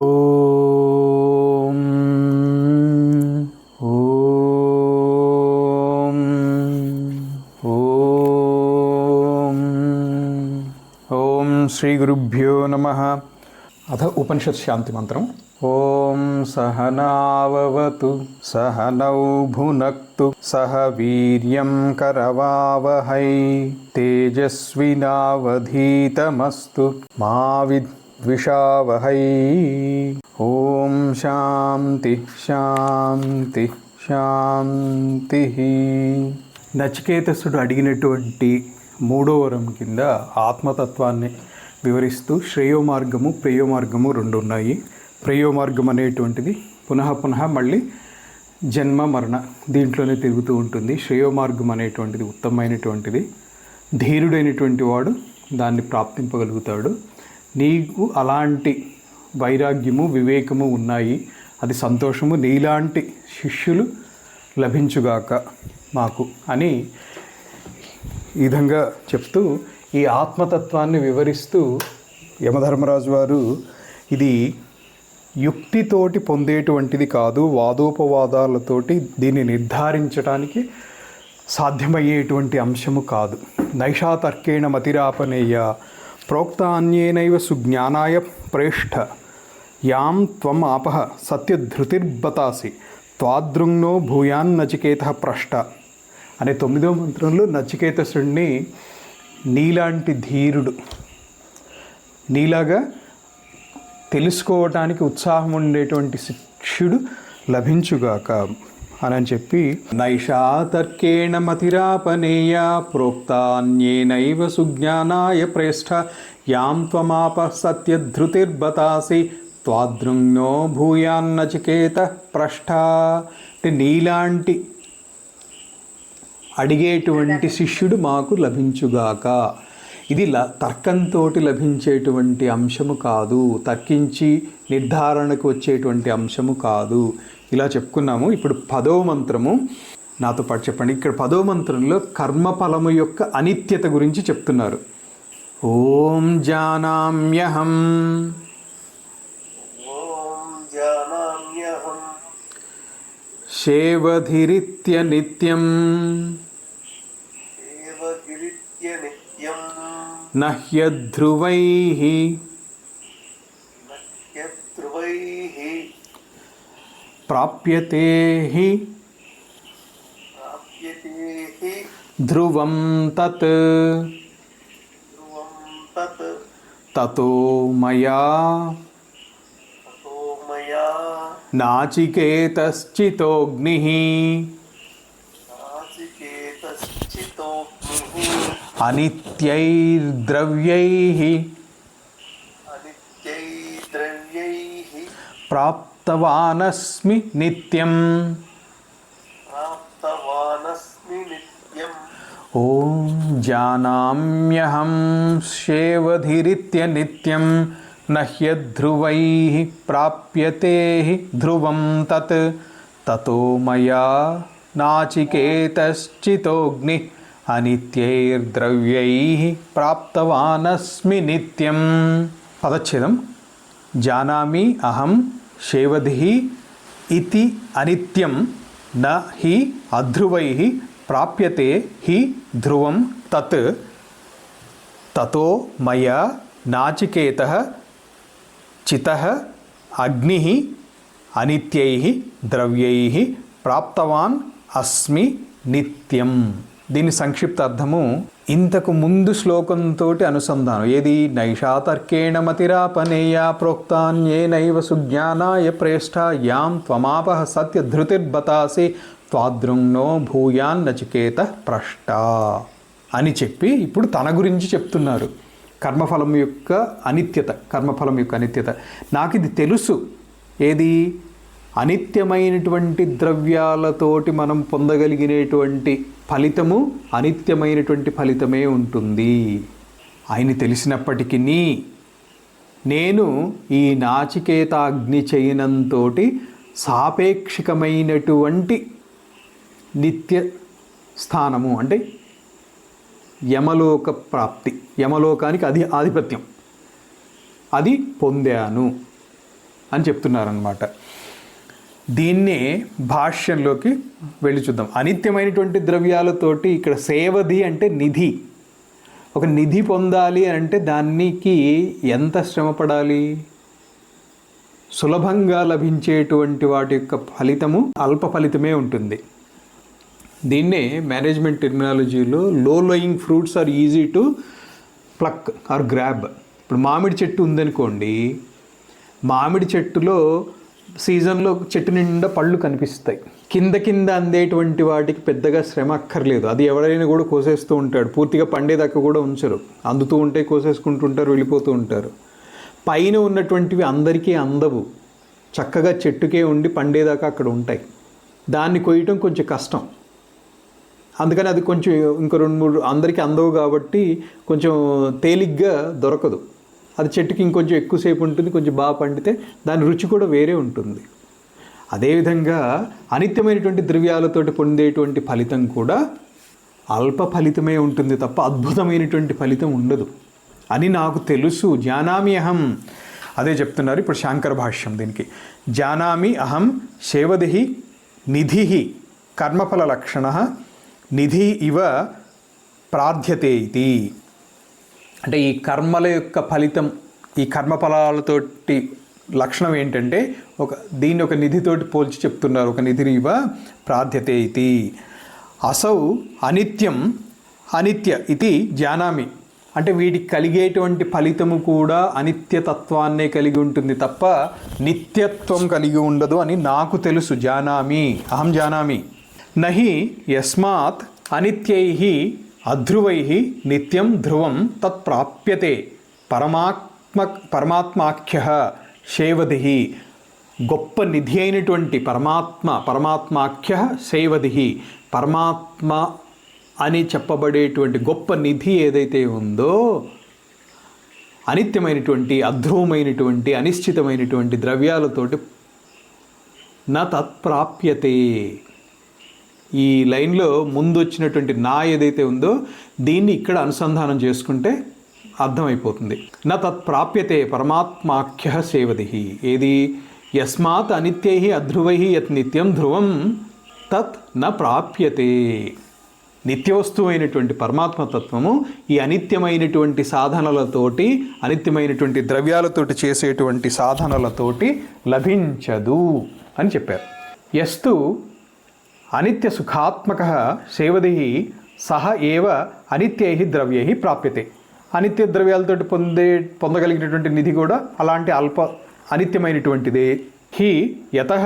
ఓం ఓం ఓం ఓం శ్రీ గురుభ్యో నమః. అథ ఉపనిషత్ శాంతి మంత్రం. ఓం సహనావవతు సహనౌ భునక్తు సహ వీర్యం కరవావహై తేజస్వినావధీతమస్తు మా విద్విషావహై. ఓం శాంతి శాంతి శాంతి. నచికేతసుడు అడిగినటువంటి మూడో వరం కింద ఆత్మతత్వాన్ని వివరిస్తూ శ్రేయోమార్గము ప్రేయోమార్గము రెండు ఉన్నాయి. ప్రేయోమార్గం అనేటువంటిది పునః మళ్ళీ జన్మ మరణ దీంట్లోనే తిరుగుతూ ఉంటుంది. శ్రేయోమార్గం అనేటువంటిది ఉత్తమమైనటువంటిది. ధీరుడైనటువంటి వాడు దాన్ని ప్రాప్తింపగలుగుతాడు. నీకు అలాంటి వైరాగ్యము వివేకము ఉన్నాయి, అది సంతోషము. నీలాంటి శిష్యులు లభించుగాక మాకు అని ఈ విధంగా చెప్తూ ఈ ఆత్మతత్వాన్ని వివరిస్తూ యమధర్మరాజు వారు ఇది యుక్తితోటి పొందేటువంటిది కాదు, వాదోపవాదాలతోటి దీన్ని నిర్ధారించడానికి సాధ్యమయ్యేటువంటి అంశము కాదు. నైషాతర్కేణ మతిరాపనేయ ప్రోక్తాన్యేనైవ సుజ్ఞానాయ ప్రేష్ఠ యాం త్వం ఆపః సత్యధృతిర్బతాసి త్వాదృంగ్నో భూయాన్నచికేత ప్రష్ట అనే 9వ మంత్రంలో నచికేతసుడిని నీలాంటి ధీరుడు, నీలాగా తెలుసుకోవటానికి ఉత్సాహం ఉండేటువంటి శిష్యుడు లభించుగాక అని చెప్పి నైషాతర్కేణ మతిరాపనేయ ప్రోక్తాన్యేనైవ సుజ్ఞానాయ ప్రేష్ఠ యాం త్వమాప సత్యధృతిర్బతాసి త్వాదృంగ్నో భూయాన్నచికేత ప్రష్ఠ. అంటే నీలాంటి అడిగేటువంటి శిష్యుడు మాకు లభించుగాక. ఇది తర్కంతో లభించేటువంటి అంశము కాదు, తర్కించి నిర్ధారణకు వచ్చేటువంటి అంశము కాదు. ఇలా చెప్పుకున్నాము. ఇప్పుడు 10వ మంత్రము నాతో పాటు చెప్పండి. ఇక్కడ 10వ మంత్రంలో కర్మఫలము యొక్క అనిత్యత గురించి చెప్తున్నారు. ఓం జానామ్యహం శేవధిరిత్య నిత్యం నహ్యధ్రువైః ప్రాప్యతే ధ్రువం తత్ తతో మయా నాచికేతశ్చితోగ్నిః అనిత్యైర్ద్రవ్యైః ప్రాప్తవానస్మి నిత్యం. ఓం జానామ్యహం శేవధిరిత్య నిత్యం నహ్యధ్రువైః ప్రాప్యతే ధ్రువం తత్ తతో మయా నాచికేతశ్చితోగ్నిః అనిత్యైర్ద్రవ్యైః ప్రాప్తవానస్మి నిత్యం. పదచ్ఛేదం. జానామి అహం శేవధిః ఇతి అనిత్యం న హి అధ్రువైః ప్రాప్యతే హి ధ్రువం తత్ తతో మయా నాచికేతః చితః అగ్నిః అనిత్యైః ద్రవ్యైః ప్రాప్తవాన్ అస్మి నిత్యం. దీని సంక్షిప్త అర్థము ఇంతకు ముందు శ్లోకంతో అనుసంధానం. ఏది? నైషాతర్కేణ మతిరాపనేయ ప్రోక్తాన్యేనైవ సుజ్ఞానాయ ప్రేష్ఠ యాం త్వమాపః సత్యధృతిర్బతాసి త్వాదృంగ్నో భూయాన్నచికేత ప్రష్ట అని చెప్పి ఇప్పుడు తన గురించి చెప్తున్నారు. కర్మఫలం యొక్క అనిత్యత, కర్మఫలం యొక్క అనిత్యత. నాకు ఇది తెలుసు. ఏది? అనిత్యమైనటువంటి ద్రవ్యాలతోటి మనం పొందగలిగినటువంటి ఫలితము అనిత్యమైనటువంటి ఫలితమే ఉంటుంది. ఆయన తెలిసినప్పటికీ నేను ఈ నాచికేతాగ్ని చయనంతో సాపేక్షికమైనటువంటి నిత్య స్థానము అంటే యమలోక ప్రాప్తి, యమలోకానికి ఆధిపత్యం అది పొందాను అని చెప్తున్నారనమాట. దీన్నే భాష్యంలోకి వెళ్ళి చూద్దాం. అనిత్యమైనటువంటి ద్రవ్యాలతోటి ఇక్కడ సేవధి అంటే నిధి. ఒక నిధి పొందాలి అంటే దానికి ఎంత శ్రమ పడాలి? సులభంగా లభించేటువంటి వాటి యొక్క ఫలితము అల్ప ఫలితమే ఉంటుంది. దీన్నే మేనేజ్మెంట్ టెర్మినాలజీలో low lying fruits are easy to pluck or grab. ఇప్పుడు మామిడి చెట్టు ఉందనుకోండి, మామిడి చెట్టులో సీజన్లో చెట్టు నిండా పళ్ళు కనిపిస్తాయి. కింద అందేటువంటి వాటికి పెద్దగా శ్రమ అక్కర్లేదు. అది ఎవరైనా కూడా కోసేస్తూ ఉంటాడు, పూర్తిగా పండేదాకా కూడా ఉంచరు, అందుతూ ఉంటే కోసేసుకుంటుంటారు, వెళ్ళిపోతూ ఉంటారు. పైన ఉన్నటువంటివి అందరికీ అందవు, చక్కగా చెట్టుకే ఉండి పండేదాకా అక్కడ ఉంటాయి. దాన్ని కొయ్యటం కొంచెం కష్టం. అందుకని అది కొంచెం ఇంకో 2-3 అందరికీ అందవు కాబట్టి కొంచెం తేలిగ్గా దొరకదు. అది చెట్టుకి ఇంకొంచెం ఎక్కువసేపు ఉంటుంది, కొంచెం బాగా పండితే దాని రుచి కూడా వేరే ఉంటుంది. అదేవిధంగా అనిత్యమైనటువంటి ద్రవ్యాలతోటి పొందేటువంటి ఫలితం కూడా అల్ప ఫలితమే ఉంటుంది తప్ప అద్భుతమైనటువంటి ఫలితం ఉండదు అని నాకు తెలుసు. జానామి అహం, అదే చెప్తున్నారు ఇప్పుడు శాంకర భాష్యం దీనికి. జానామి అహం సేవధి నిధి కర్మఫల లక్షణ నిధి ఇవ ప్రార్థ్యతే ఇది. అంటే ఈ కర్మల యొక్క ఫలితం, ఈ కర్మఫలాలతోటి లక్షణం ఏంటంటే దీన్ని ఒక నిధితోటి పోల్చి చెప్తున్నారు. ఒక నిధిని ఇవ ప్రార్థ్యతే ఇది. అసౌ అనిత్యం అనిత్య ఇది జానామి, అంటే వీటికి కలిగేటువంటి ఫలితము కూడా అనిత్యతత్వాన్నే కలిగి ఉంటుంది తప్ప నిత్యత్వం కలిగి ఉండదు అని నాకు తెలుసు. జానామి అహం జానామి. నహి యస్మాత్ అనిత్యైః అధ్రువైః నిత్యం ధ్రువం తత్ ప్రాప్యతే పరమాత్మాఖ్యః సేవధిః. గొప్ప నిధి అయినటువంటి పరమాత్మాఖ్యః సేవధిః, పరమాత్మ అని చెప్పబడేటువంటి గొప్ప నిధి ఏదైతే ఉందో, అనిత్యమైనటువంటి అధ్రువమైనటువంటి అనిశ్చితమైనటువంటి ద్రవ్యాలతోటి నా తత్ప్రాప్యతే. ఈ లైన్లో ముందు వచ్చినటువంటి నా ఏదైతే ఉందో దీన్ని ఇక్కడ అనుసంధానం చేసుకుంటే అర్థమైపోతుంది. నా తత్ప్రాప్యతే పరమాత్మాఖ్యః సేవధిః. ఏది? యస్మాత్ అనిత్యైః అధ్రువైః యత్ నిత్యం ధ్రువం తత్ న ప్రాప్యతే. నిత్యవస్తువు అయినటువంటి పరమాత్మతత్వము ఈ అనిత్యమైనటువంటి సాధనలతోటి, అనిత్యమైనటువంటి ద్రవ్యాలతోటి చేసేటువంటి సాధనలతోటి లభించదు అని చెప్పారు. యస్తు అనిత్య సుఖాత్మక సేవధిః సహ ఏవ అనిత్యైః ద్రవ్యైః ప్రాప్యతే. అనిత్య ద్రవ్యాలతోటి పొందగలిగినటువంటి నిధి కూడా అలాంటి అల్ప అనిత్యమైనటువంటిదే. హి యతః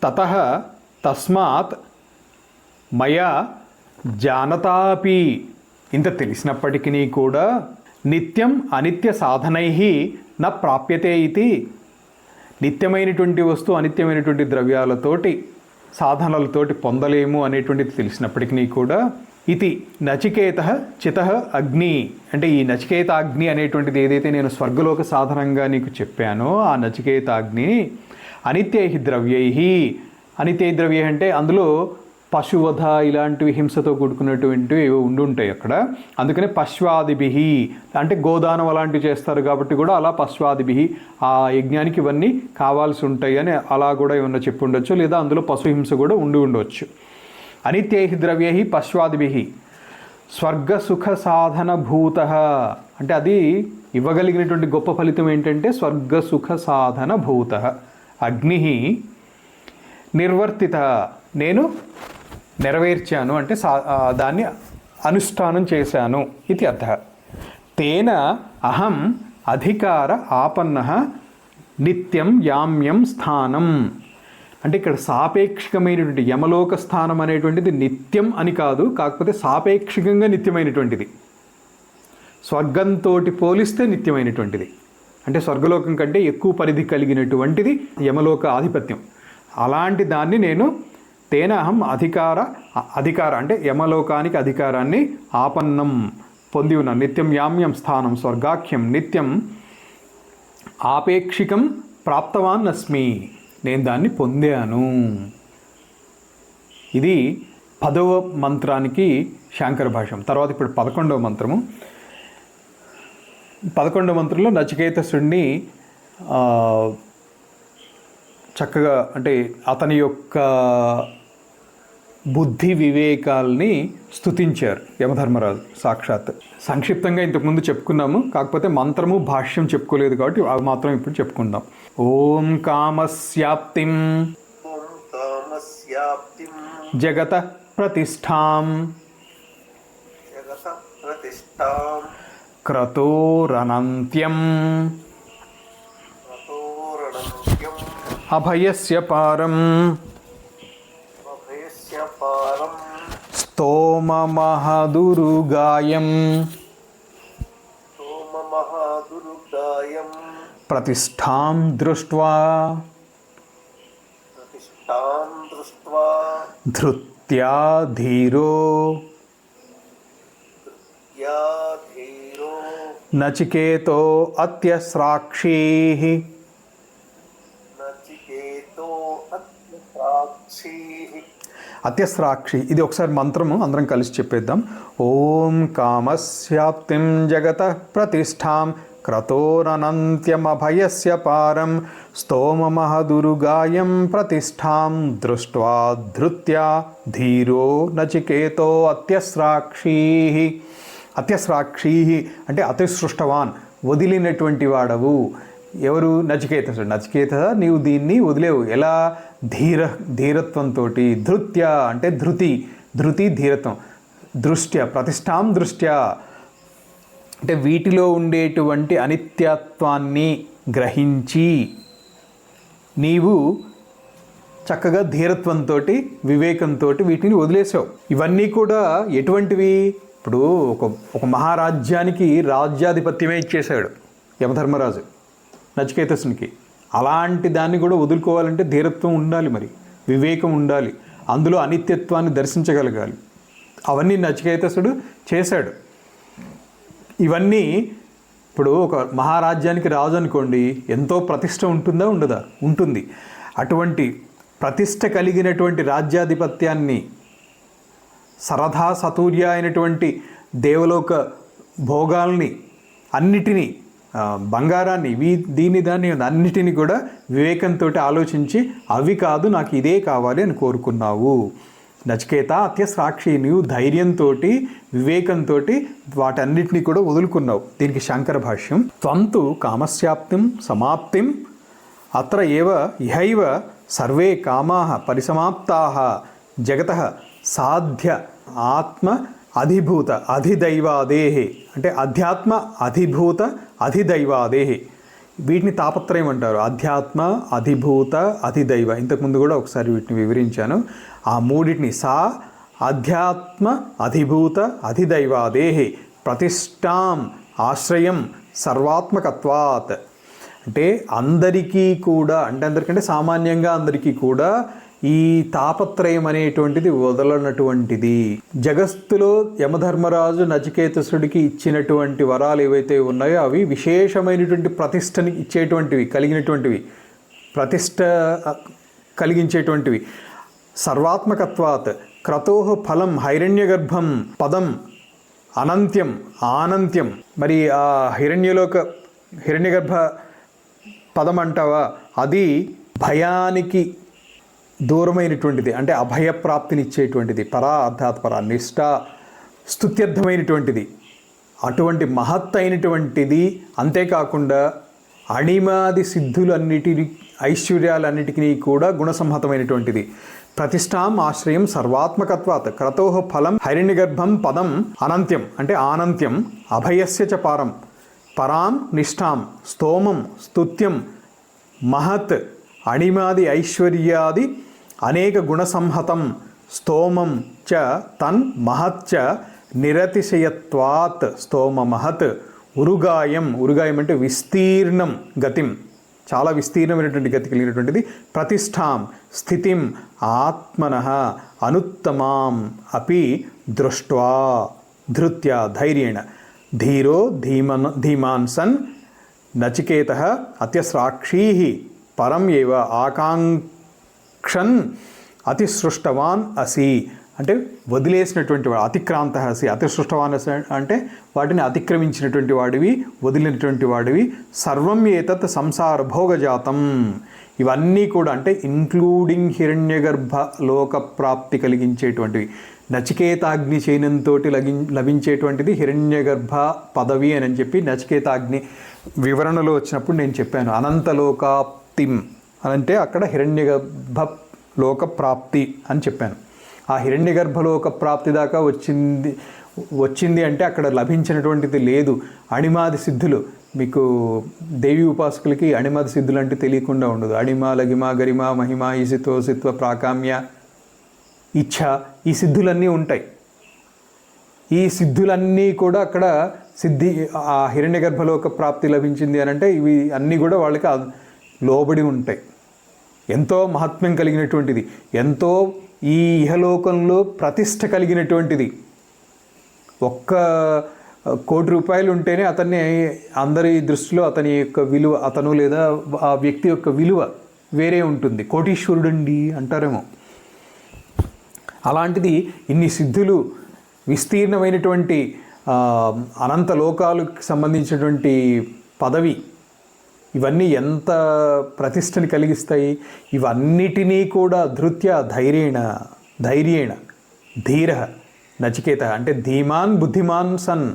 తతః తస్మాత్ మయా జానతాపి. ఇంత తెలిసినప్పటికీ కూడా నిత్యం అనిత్య సాధనైః న ప్రాప్యతే ఇది. నిత్యమైనటువంటి వస్తువు అనిత్యమైనటువంటి ద్రవ్యాలతోటి సాధనలతోటి పొందలేము అనేటువంటిది తెలిసినప్పటికీ కూడా ఇది నచికేతః చితః అగ్ని, అంటే ఈ నచికేతాగ్ని అనేటువంటిది ఏదైతే నేను స్వర్గలోక సాధనంగా నీకు చెప్పానో ఆ నచికేతాగ్ని అనిత్యైః ద్రవ్యైః. అనిత్య ద్రవ్య అంటే అందులో పశువధ ఇలాంటివి హింసతో కూడుకున్నటువంటివి ఏవో ఉండుంటాయి అక్కడ. అందుకనే పశ్వాదిభిః అంటే గోదానం అలాంటివి చేస్తారు కాబట్టి కూడా అలా పశ్వాదిభిః ఆ యజ్ఞానికి ఇవన్నీ కావాల్సి ఉంటాయి అని అలా కూడా ఏమన్నా చెప్పి ఉండొచ్చు, లేదా అందులో పశుహింస కూడా ఉండవచ్చు. అనిత్యైః ద్రవ్యైః పశ్వాదిభిః స్వర్గసుఖ సాధనభూతః, అంటే అది ఇవ్వగలిగినటువంటి గొప్ప ఫలితం ఏంటంటే స్వర్గసుఖ సాధనభూతః. అగ్నిః నిర్వర్తిత, నేను నెరవేర్చాను అంటే దాన్ని అనుష్ఠానం చేశాను ఇది అర్థ. తేన అహం అధికార ఆపన్నః నిత్యం యామ్యం స్థానం, అంటే ఇక్కడ సాపేక్షికమైనటువంటి యమలోక స్థానం అనేటువంటిది నిత్యం అని కాదు, కాకపోతే సాపేక్షికంగా నిత్యమైనటువంటిది. స్వర్గంతో పోలిస్తే నిత్యమైనటువంటిది, అంటే స్వర్గలోకం కంటే ఎక్కువ పరిధి కలిగినటువంటిది యమలోక ఆధిపత్యం. అలాంటి దాన్ని నేను తేన అహం అధికార అంటే యమలోకానికి అధికారాన్ని ఆపన్నం పొంది ఉన్నాను. నిత్యం యామ్యం స్థానం స్వర్గాఖ్యం నిత్యం ఆపేక్షికం ప్రాప్తవాన్ అస్మి, నేను దాన్ని పొందాను. ఇది 10వ మంత్రానికి శాంకర భాష్యం. తర్వాత ఇప్పుడు 11వ మంత్రము. 11వ మంత్రంలో నచికేతసుడిని చక్కగా అంటే అతని యొక్క బుద్ధి వివేకాల్ని స్తుతించారు యమధర్మరాజు సాక్షాత్. సంక్షిప్తంగా ఇంతకుముందు చెప్పుకున్నాము, కాకపోతే మంత్రము భాష్యం చెప్పుకోలేదు కాబట్టి అవి మాత్రం ఇప్పుడు చెప్పుకుందాం. ఓం కామస్యాప్తిం జగత ప్రతిష్టాం క్రతోరనంత్యం అభయస్య పారం స్తోమమహదురుగాయం ప్రతిష్టాం దృష్ట్వా ధృత్యా ధీరో నచికేతో అత్యస్రాక్షీ. అత్యస్రాక్షి ఇది ఒకసారి మంత్రము అందరం కలిసి చెప్పేద్దాం. ఓం కామస్యాప్తిం జగత ప్రతిష్టాం క్రతోరనంత్యమభయస్య పారం స్తోమమహదురుగాయం ప్రతిష్టాం దృష్ట్వా ధృత్యా ధీరో నచికేతో అత్యస్రాక్షీ. అత్యస్రాక్షీ అంటే అతిసృష్టవాన్, వదిలినటువంటి వాడవు. ఎవరు? నచికేతసుడు. నచికేత నీవు దీన్ని వదిలేవు. ఎలా? ధీరత్వంతో. ధృత్య అంటే ధృతి ధీరత్వం. దృష్ట్యా ప్రతిష్టాం దృష్ట్యా అంటే వీటిలో ఉండేటువంటి అనిత్యత్వాన్ని గ్రహించి నీవు చక్కగా ధీరత్వంతో వివేకంతో వీటిని వదిలేసావు. ఇవన్నీ కూడా ఎటువంటివి? ఇప్పుడు ఒక మహారాజ్యానికి రాజ్యాధిపత్యమే ఇచ్చేశాడు యమధర్మరాజు నచికేతసునికి. అలాంటి దాన్ని కూడా వదులుకోవాలంటే ధీరత్వం ఉండాలి, మరి వివేకం ఉండాలి, అందులో అనిత్యత్వాన్ని దర్శించగలగాలి. అవన్నీ నచికేతసుడు చేశాడు. ఇవన్నీ ఇప్పుడు ఒక మహారాజ్యానికి రాజు అనుకోండి, ఎంతో ప్రతిష్ట ఉంటుందా ఉండదా? ఉంటుంది. అటువంటి ప్రతిష్ట కలిగినటువంటి రాజ్యాధిపత్యాన్ని, సరదా సతూర్య అయినటువంటి దేవలోక భోగాల్ని అన్నిటినీ, బంగారాన్ని, దాన్ని అన్నిటినీ కూడా వివేకంతో ఆలోచించి అవి కాదు నాకు ఇదే కావాలి అని కోరుకున్నావు. నచికేత అత్యస్రాక్షి, నీవు ధైర్యంతో వివేకంతో వాటన్నిటినీ కూడా వదులుకున్నావు. దీనికి శంకర భాష్యం. త్వంతు కామస్యాప్తిం సమాప్తిం అత్ర ఏవ ఇహైవ సర్వే కామాః పరిసమాప్తాః జగతః సాధ్య ఆత్మ అధిభూత అధిదైవాదేహే అంటే అధ్యాత్మ అధిభూత అధిదైవాదేహే. వీటిని తాపత్రయం అంటారు. అధ్యాత్మ అధిభూత అధిదైవ. ఇంతకుముందు కూడా ఒకసారి వీటిని వివరించాను. ఆ మూడింటిని సా అధ్యాత్మ అధిభూత అధిదైవాదేహే ప్రతిష్టాం ఆశ్రయం సర్వాత్మకత్వాత్. అంటే అందరికీ కూడా, అంటే అందరికంటే సామాన్యంగా అందరికీ కూడా ఈ తాపత్రయం అనేటువంటిది వదలనటువంటిది. జగత్తులో యమధర్మరాజు నచికేతసుడికి ఇచ్చినటువంటి వరాలు ఏవైతే ఉన్నాయో అవి విశేషమైనటువంటి ప్రతిష్టని ఇచ్చేటువంటివి, కలిగినటువంటివి, ప్రతిష్ట కలిగించేటువంటివి. సర్వాత్మకత్వాత్ క్రతోః ఫలం హైరణ్యగర్భం పదం అనంత్యం ఆనంత్యం. మరి ఆ హిరణ్యగర్భ పదం అంటావా, అది భయానికి దూరమైనటువంటిది, అంటే అభయప్రాప్తినిచ్చేటువంటిది, పరా అర్థాత్ పరా నిష్ఠ స్తుత్యర్థమైనటువంటిది, అటువంటి మహత్ అయినటువంటిది. అంతేకాకుండా అణిమాది సిద్ధులన్నిటిని, ఐశ్వర్యాలన్నిటికీ కూడా గుణసంహతమైనటువంటిది. ప్రతిష్టాం ఆశ్రయం సర్వాత్మకత్వాత్ క్రతోః ఫలం హైరణ్యగర్భం పదం అనంత్యం అంటే ఆనంత్యం అభయస్య చ పారం పరాం నిష్ఠాం స్తోమం స్తుత్యం మహత్ అణిమాది ఐశ్వర్యాది అనేక గుణసంహతం స్తోమం చ తన్ మహచ్చ నిరతిశయత్వాత్ స్తోమ మహత్ ఉరుగాయం. ఉరుగాయం అంటే విస్తీర్ణం గతిం, చాలా విస్తీర్ణమైనటువంటి గతి కలిగినటువంటిది. ప్రతిష్టాం స్థితిం ఆత్మనః అనుత్తమాం అపి దృష్ట్వా ధృత్యా ధైర్యేణ ధీరో ధీమాన్ సన్ నచికేతః అత్యస్రాక్షీ పరం ఏవ ఆకాంక్షన్ అతిసృష్టవాన్ అసి. అంటే వదిలేసినటువంటి వాడు, అతిక్రాంత అసి. అతిసృష్టవాన్ అసి అంటే వాటిని అతిక్రమించినటువంటి వాడివి, వదిలినటువంటి వాడివి. సర్వం ఏతత్ సంసార భోగజాతం. ఇవన్నీ కూడా అంటే ఇంక్లూడింగ్ హిరణ్యగర్భ లోక ప్రాప్తి కలిగించేటువంటివి. నచికేతాగ్ని చైనంతో లభించేటువంటిది హిరణ్యగర్భ పదవి అని చెప్పి నచికేతాగ్ని వివరణలో వచ్చినప్పుడు నేను చెప్పాను. అనంతలోకాప్తిం అనంటే అక్కడ హిరణ్యగర్భ లోక ప్రాప్తి అని చెప్పాను. ఆ హిరణ్యగర్భలోక ప్రాప్తి దాకా వచ్చింది అంటే అక్కడ లభించినటువంటిది లేదు. అణిమాది సిద్ధులు, మీకు దేవి ఉపాసకులకి అణిమాది సిద్ధులు అంటే తెలియకుండా ఉండదు. అణిమ, లగిమ, గరిమ, మహిమ, ఈసితో, సిత్వ, ప్రాకామ్య, ఇచ్ఛ, ఈ సిద్ధులన్నీ ఉంటాయి. ఈ సిద్ధులన్నీ కూడా అక్కడ ఆ హిరణ్యగర్భలోక ప్రాప్తి లభించింది అని అంటే ఇవి అన్నీ కూడా వాళ్ళకి లోబడి ఉంటాయి. ఎంతో మహాత్మ్యం కలిగినటువంటిది, ఎంతో ఈ ఇహలోకంలో ప్రతిష్ట కలిగినటువంటిది. 1 కోటి రూపాయలు ఉంటేనే అతన్ని అందరి దృష్టిలో అతని యొక్క విలువ, అతను లేదా ఆ వ్యక్తి యొక్క విలువ వేరే ఉంటుంది. కోటీశ్వరుడండి అంటారేమో. అలాంటిది ఇన్ని సిద్ధులు, విస్తీర్ణమైనటువంటి అనంత లోకాలకు సంబంధించినటువంటి పదవి, ఇవన్నీ ఎంత ప్రతిష్టని కలిగిస్తాయి. ఇవన్నిటినీ కూడా ధృత్య ధైర్యేణ ధీర నచికేత అంటే ధీమాన్ బుద్ధిమాన్ సన్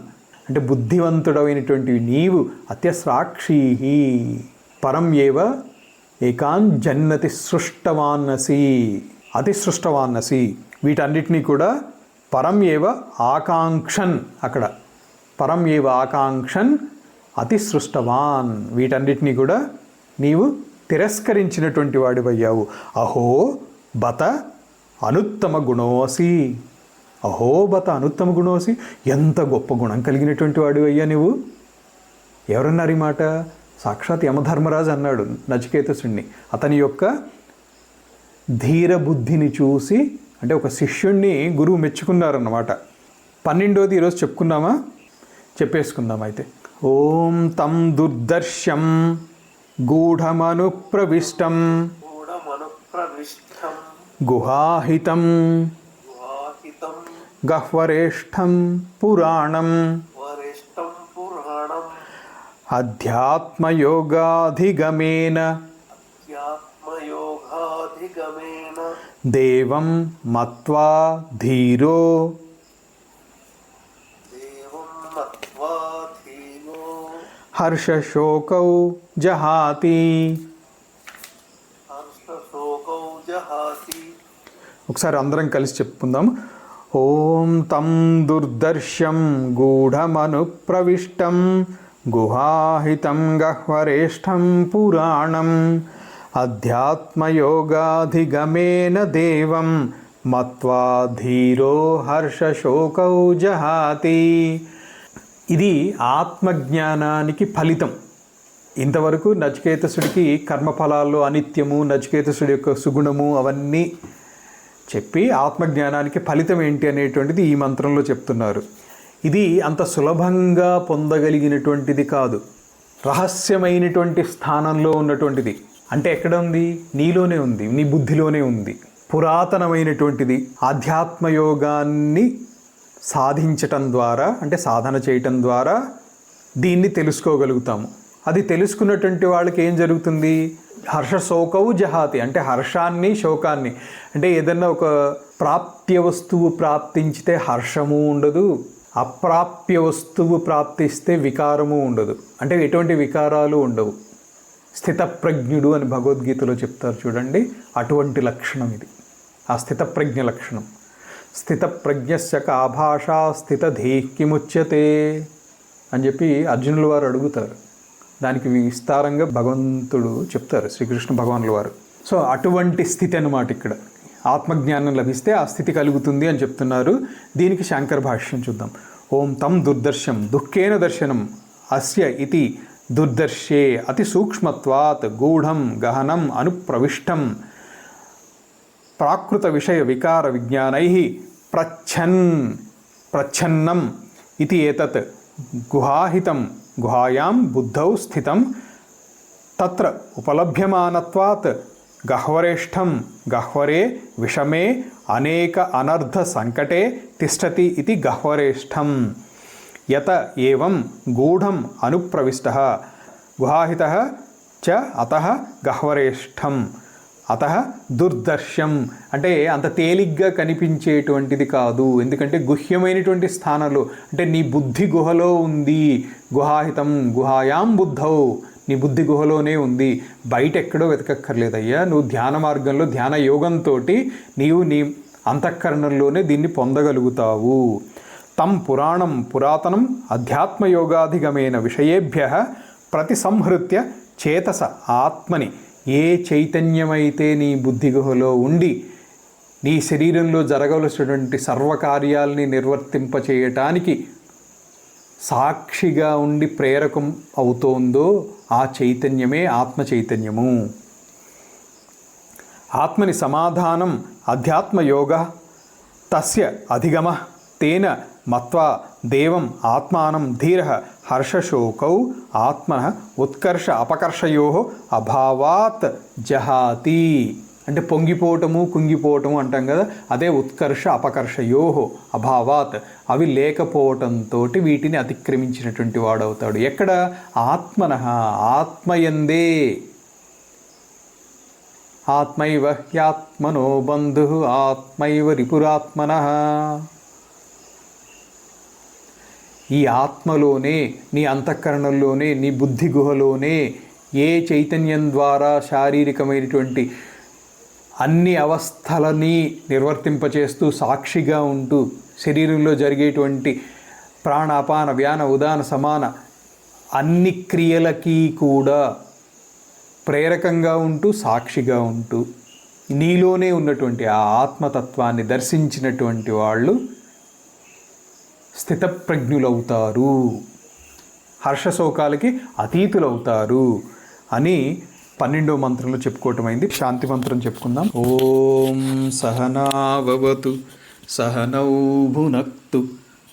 అంటే బుద్ధివంతుడమైనటువంటి నీవు అత్యస్రాక్షీ పరం ఏవ ఏకాన్ జన్నతి సృష్టవాన్నసి అతిసృష్టవాన్నసి. వీటన్నిటినీ కూడా పరం ఏవ ఆకాంక్షన్, అక్కడ పరం ఏవ ఆకాంక్షన్ అతిసృష్టవాన్, వీటన్నిటినీ కూడా నీవు తిరస్కరించినటువంటి వాడివయ్యావు. అహో బత అనుత్తమ గుణోసి, అహో బత అనుత్తమ గుణోసి, ఎంత గొప్ప గుణం కలిగినటువంటి వాడివయ్యా నువ్వు. ఎవరన్నారు ఈ మాట? సాక్షాత్ యమధర్మరాజు అన్నాడు నచికేతసుడిని. అతని యొక్క ధీర బుద్ధిని చూసి, అంటే ఒక శిష్యుణ్ణి గురువు మెచ్చుకున్నారన్నమాట. 12వది ఈరోజు చెప్పుకున్నామా? చెప్పేసుకుందాం అయితే. ఓం తం దుర్దర్శం గూఢమను ప్రవిష్టం గుహాహితం గహ్వరేష్టం పురాణం అధ్యాత్మయోగాధిగమేన దేవం మత్వా ధీరో హర్షశోకౌ జహాతి. ఒకసారి అందరం కలిసి చెప్పుకుందాం. ఓం తం దుర్దర్శం గూఢమను ప్రవిష్టం గుహాహితం గహ్వరేష్టం పురాణం అధ్యాత్మయోగాధిగమేన దేవం మత్వా ధీరో హర్షశోకౌ జహాతి. ఇది ఆత్మజ్ఞానానికి ఫలితం. ఇంతవరకు నచికేతసుడికి కర్మఫలాల్లో అనిత్యము, నచికేతసుడి యొక్క సుగుణము అవన్నీ చెప్పి ఆత్మజ్ఞానానికి ఫలితం ఏంటి అనేటువంటిది ఈ మంత్రంలో చెప్తున్నారు. ఇది అంత సులభంగా పొందగలిగినటువంటిది కాదు, రహస్యమైనటువంటి స్థానంలో ఉన్నటువంటిది. అంటే ఎక్కడ ఉంది? నీలోనే ఉంది, నీ బుద్ధిలోనే ఉంది. పురాతనమైనటువంటిది. ఆధ్యాత్మయోగాన్ని సాధించటం ద్వారా, అంటే సాధన చేయటం ద్వారా దీన్ని తెలుసుకోగలుగుతాము. అది తెలుసుకున్నటువంటి వాళ్ళకి ఏం జరుగుతుంది? హర్షశోకవు జహాతి అంటే హర్షాన్ని, శోకాన్ని, అంటే ఏదన్నా ఒక ప్రాప్య వస్తువు ప్రాప్తించితే హర్షము ఉండదు, అప్రాప్య వస్తువు ప్రాప్తిస్తే వికారము ఉండదు. అంటే ఎటువంటి వికారాలు ఉండవు. స్థితప్రజ్ఞుడు అని భగవద్గీతలో చెప్తారు చూడండి, అటువంటి లక్షణం ఇది, ఆ స్థితప్రజ్ఞ లక్షణం. స్థితప్రజ్ఞస్య కా భాష స్థితధీః కిముచ్యతే అని చెప్పి అర్జునుల వారు అడుగుతారు. దానికి విస్తారంగా భగవంతుడు చెప్తారు, శ్రీకృష్ణ భగవానుల వారు. సో అటువంటి స్థితి అన్నమాట ఇక్కడ. ఆత్మజ్ఞానం లభిస్తే ఆ స్థితి కలుగుతుంది అని చెప్తున్నారు. దీనికి శాంకర భాష్యం చూద్దాం. ఓం తం దుర్దర్శం దుఃఖేన దర్శనం అస్య ఇతి దుర్దర్శే అతి సూక్ష్మత్వాత్ గూఢం గహనం అనుప్రవిష్టం ప్రాకృత విషయ వికార విజ్ఞానైః ప్రచ్ఛన్నం ఇతి ఏతత్ గుహాహితం గుహాయాం బుద్ధౌ స్థితం తత్ర ఉపలభ్యమానత్వాత్ గహ్వరేష్టం గహ్వరే విషమే అనేక అనర్థ సంకటే తిష్టతి ఇతి గహ్వరేష్టం యత ఏవం గూఢం అనుప్రవిష్టః గుహాహితః చ అతః గహ్వరేష్టం అతః దుర్దర్శం అంటే అంత తేలిగ్గా కనిపించేటువంటిది కాదు. ఎందుకంటే గుహ్యమైనటువంటి స్థానాలు అంటే నీ బుద్ధి గుహలో ఉంది. గుహాహితం గుహాయాం బుద్ధౌ, నీ బుద్ధి గుహలోనే ఉంది, బయట ఎక్కడో వెతకక్కర్లేదయ్యా. నువ్వు ధ్యాన మార్గంలో ధ్యాన యోగంతో నీవు నీ అంతఃకరణంలోనే దీన్ని పొందగలుగుతావు. తం పురాణం పురాతనం అధ్యాత్మయోగాధిగమైన విషయేభ్య ప్రతిసంహృత్య చేతస ఆత్మని, ఏ చైతన్యమైతే నీ బుద్ధి గుహలో ఉండి నీ శరీరంలో జరగవలసినటువంటి సర్వకార్యాలని నిర్వర్తింపచేయటానికి సాక్షిగా ఉండి ప్రేరకం అవుతోందో ఆ చైతన్యమే ఆత్మ చైతన్యము. ఆత్మని సమాధానం అధ్యాత్మయోగ తస్య అధిగమ తేన మత్వా దేవం ఆత్మానం ధీర హర్షశోకౌ ఆత్మన ఉత్కర్ష అపకర్షయో అభావాత్ జహాతి. అంటే పొంగిపోవటము కుంగిపోవటము అంటాం కదా, అదే ఉత్కర్ష అపకర్షయో అభావాత్, అవి లేకపోవటంతో వీటిని అతిక్రమించినటువంటి వాడవుతాడు. ఎక్కడ? ఆత్మన, ఆత్మయందే. ఆత్మైవ హ్యాత్మనో బంధు ఆత్మైవ రిపురాత్మన. ఈ ఆత్మలోనే, నీ అంతఃకరణంలోనే, నీ బుద్ధి గుహలోనే ఏ చైతన్యం ద్వారా శారీరకమైనటువంటి అన్ని అవస్థలని నిర్వర్తింపచేస్తూ సాక్షిగా ఉంటూ శరీరంలో జరిగేటువంటి ప్రాణాపాన వ్యాన ఉదాన సమాన అన్ని క్రియలకి కూడా ప్రేరకంగా ఉంటూ సాక్షిగా ఉంటూ నీలోనే ఉన్నటువంటి ఆ ఆత్మతత్వాన్ని దర్శించినటువంటి వాళ్ళు స్థితప్రజ్ఞులవుతారు, హర్షశోకాలకి అతీతులవుతారు అని 12వ మంత్రంలో చెప్పుకోవటమైంది. శాంతి మంత్రం చెప్పుకుందాం. ఓం సహనావవతు సహనౌ భునక్తు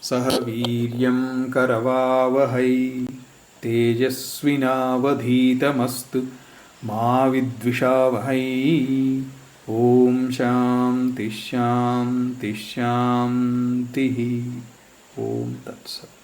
సహ వీర్యం కరవావహై తేజస్వినావధీతమస్తు మా విద్విషావహై. ఓం శాంతి శాంతి శాంతి. ఓం తత్సత్.